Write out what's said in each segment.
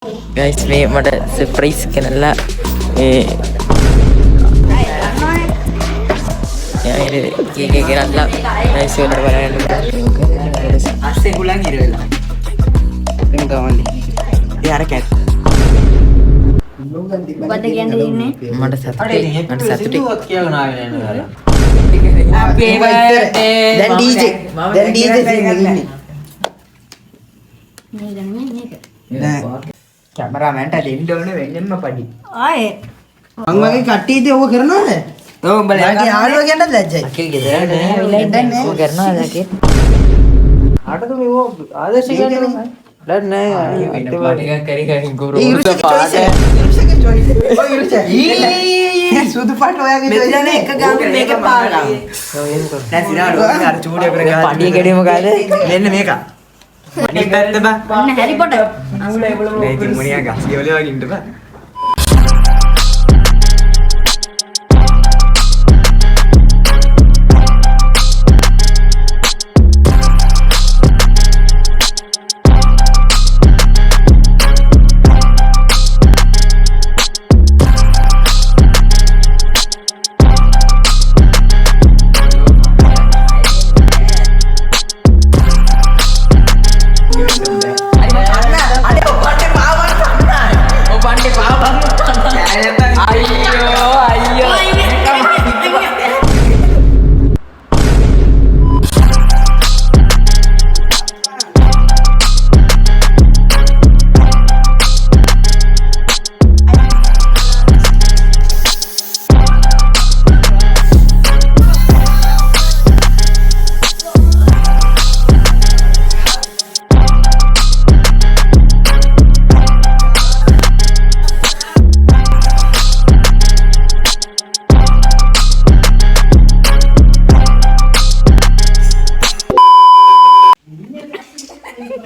Guys, මේ මට surprise කරලා කේක් එක ගෙනල්ලා නයිස් වලට බලන්න. අස්සේ හුලන් ඉර වෙලා. එම් ගමන්දි. ඒ අර කැට්. බඩ කියන්නේ ඉන්නේ. මට සතුටුයි. කියලා නාවේ නේද? Happy birthday. දැන් DJ ඉන්නේ. මේ ගන්නේ මේක. නෑ. කැමරාමෑන්ට දෙන්න ඕනේ වෙන්නෙම පඩි. ආයේ මං වගේ කට්ටියද ඕක කරනවද? ඔව් උඹලා යාගේ ආලුව ගැනත් ලැජ්ජයි. අකිල් ගෙදර නෑ විලයි ඕක කරනවාද අකිල්? ආටද මේ ඕ ආදර්ශ කියන්නේ දැන් නෑ ටිකක් කරි කරින් ගුරු පාට සුදු පාට ඔයාගේ මෙතන එක ගාම මේක පාරා දැන් සිනාඩ අර චූඩිය කර ගන්න පඩිය කැඩේ මොකද? මෙන්න මේක අනිත් පැත්ත බා ඔන්න හැරි පොටර්. මේ ඉතින් මොනියා ගස්සිය වල වගේ ඉන්න බා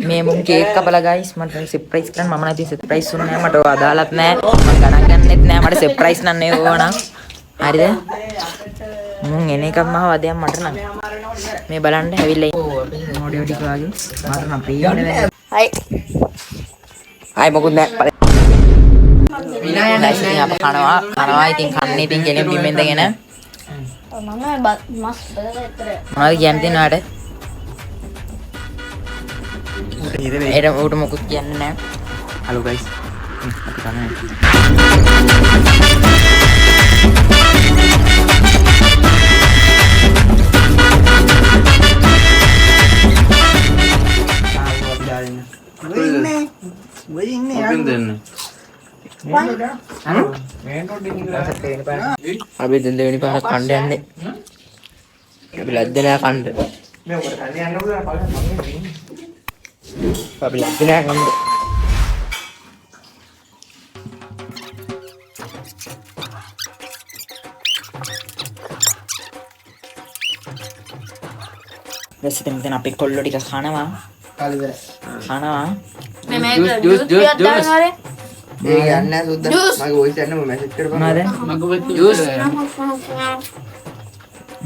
මේ මුන් කේක් කපලා guys මට සර්ප්‍රයිස් කරන්න මම නැති සර්ප්‍රයිස් උන්නේ නැහැ මට අදාළත් නැහැ මම ගණන් ගන්නෙත් නැහැ මට සර්ප්‍රයිස් නන්නේ ඕන හරිද මුන් එන එකක් මහ වදයක් මට නම් මේ බලන්න ඇවිල්ලා මොඩියෝ ටික වගේ මට නම් පේන්නේ හයි. ආයි මොකුත් නැහැ විනායක ඉතින් අප කනවා ඉතින් කන්නේ ඉතින් ගෙලෙම් බිම් ඉඳගෙන මම මස් පෙරේතර. මොනවද කියන්නේ නාට එර උට මොකුත් කියන්නේ නැහැ හලෝ ගයිස් අපි තමයි අපි දෙවෙනි පාර කණ්ඩ යන්නේ අපි ලැජ්ජලා කණ්ඩ අපි ලැජ්ජලා කණ්ඩ දැන් අපි කොල්ලෝ ටික කනවා මේ ජූස් ටිකක් දාන්න හරි. ඒ යන්නේ සුද්දා මගේ වොයිස් එකක් නම මැසේජ් කරපන් මොනවද ජූස්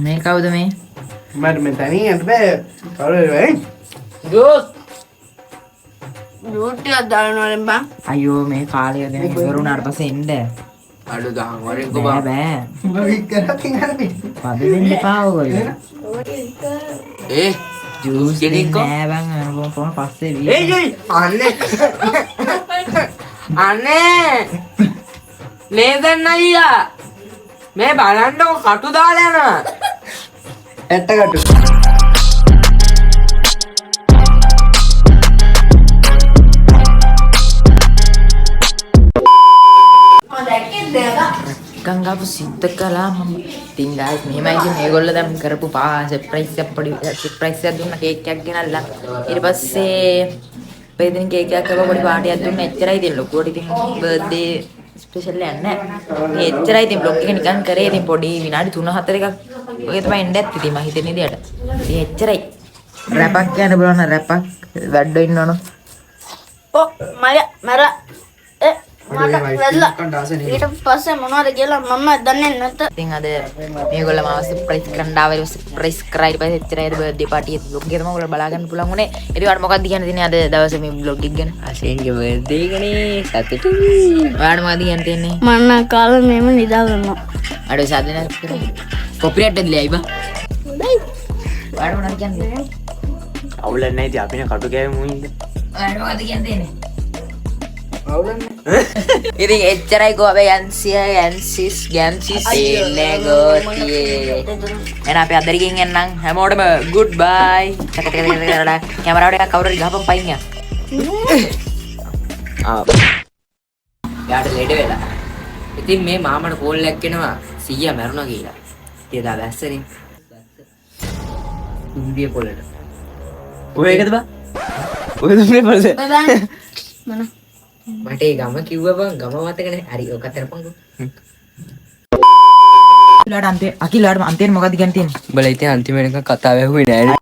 මේ කවුද මේ මට මේ තනියෙන් බෑ කවුරුද වෙයි ජූස් ජූස් ටිකක් දාන්න වරෙන් බං. අයියෝ මේ කාලය දැන් ඉවරුණාට පස්සේ එන්න අඩු දහම් වරෙන් බෑ බෑ උඹ වික් කරලා තියන්න බෑ පද දෙන්න එපා ඔයගොල්ලෝ ඒ ජූස් ගෙනින්කෝ නෑ බං කොහොම පස්සේ වී ඒ අනේ අනේ නේදන් අයියා මේ බලන්නකො කටු දාලා යනවා ඇත්ත කටු ගංගාපු සිද්ධ කළා මම ඉතින් guys මෙහෙමයි ඉතින් මේගොල්ලෝ දැන් කරපු සර්ප්‍රයිස් එකක් පොඩි සර්ප්‍රයිස් එකක් දුන්නා කේක් එකක් ගෙනල්ලා ඊට පස්සේ පෙදින් කේක් එකක් කපා පොඩි පාටියක් දුන්නා එච්චරයි ඉතින් ලොකුවට ඉතින් බර්ත්ඩේ ස්පෙෂල් එකක් නෑ මේ එච්චරයි ඉතින් බ්ලොග් එක නිකන් කරේ ඉතින් පොඩි විනාඩි 3-4 එකක් ඔය තමයි එන්න ඇත්තේ ඉතින් මම හිතන විදියට ඉතින් එච්චරයි රැපක් කියන්න බලන්න රැපක් වැඩ ඉන්න ඕන ඔව් මල මර ඊට පස්සේ මොනවද කියලා මම දන්නේ නැත. ඉතින් අද මේගොල්ලෝ මාව සර්ප්‍රයිස් කරන්න ආවේ සර්ප්‍රයිස් කරා ඊට පස්සේ එච්චරයි බර්ත්ඩේ පාටි එක vlog එක තමයි ඔයගොල්ලෝ බලා ගන්න පුළුවන් උනේ. ඉතින් ඔයාලට මොකක්ද කියන්න තියෙන්නේ අද දවසේ මේ vlog එක ගැන? අශේන්ගේ බර්ත්ඩේ එකනේ සතුටුයි. ඔයාලට මොකක්ද කියන්න තියෙන්නේ? මම කාලේ මෙහෙම නිදා ගන්නවා. අඩෝ සාදන කොපිරයිට් එකද ලියයි බා. ඔයාලට මොනවද කියන්නේ? අවුල නැහැ ඉතින් අපිනේ කටු කෑවෙමු ඉන්න. ඔයාලට මොකක්ද කියන්න තියෙන්නේ? ඉතින් එච්චරයි කෝ අපේ ගැන්සිස් ඉන්නේ ගෝතියේ. එහෙනම් අපි අදරින් එන්නම් හැමෝටම ගුඩ් බයි. කැමරාවට එකක් කවුරු හරි ගහපන් පයින් යා. යාට ලෙඩ වෙලා. ඉතින් මේ මාමට කෝල් එකක් එනවා සීයා මැරුණා කියලා. ඉතින් දා දැස්සනේ. දුම්බිය පොළට. ඔය එකද බා? ඔය දුම්බිය පොළද? මොන මට ඒ ගම කිව්වා බං ගම මතක නැහැ. හරි ඔක අතරපන්කෝ. අකිලාට අන්තිමට මොකද්ද කියන්න තියෙන්නේ? උඹලා ඉතින් අන්තිමට කතාව ඇහුවේ නෑනේ.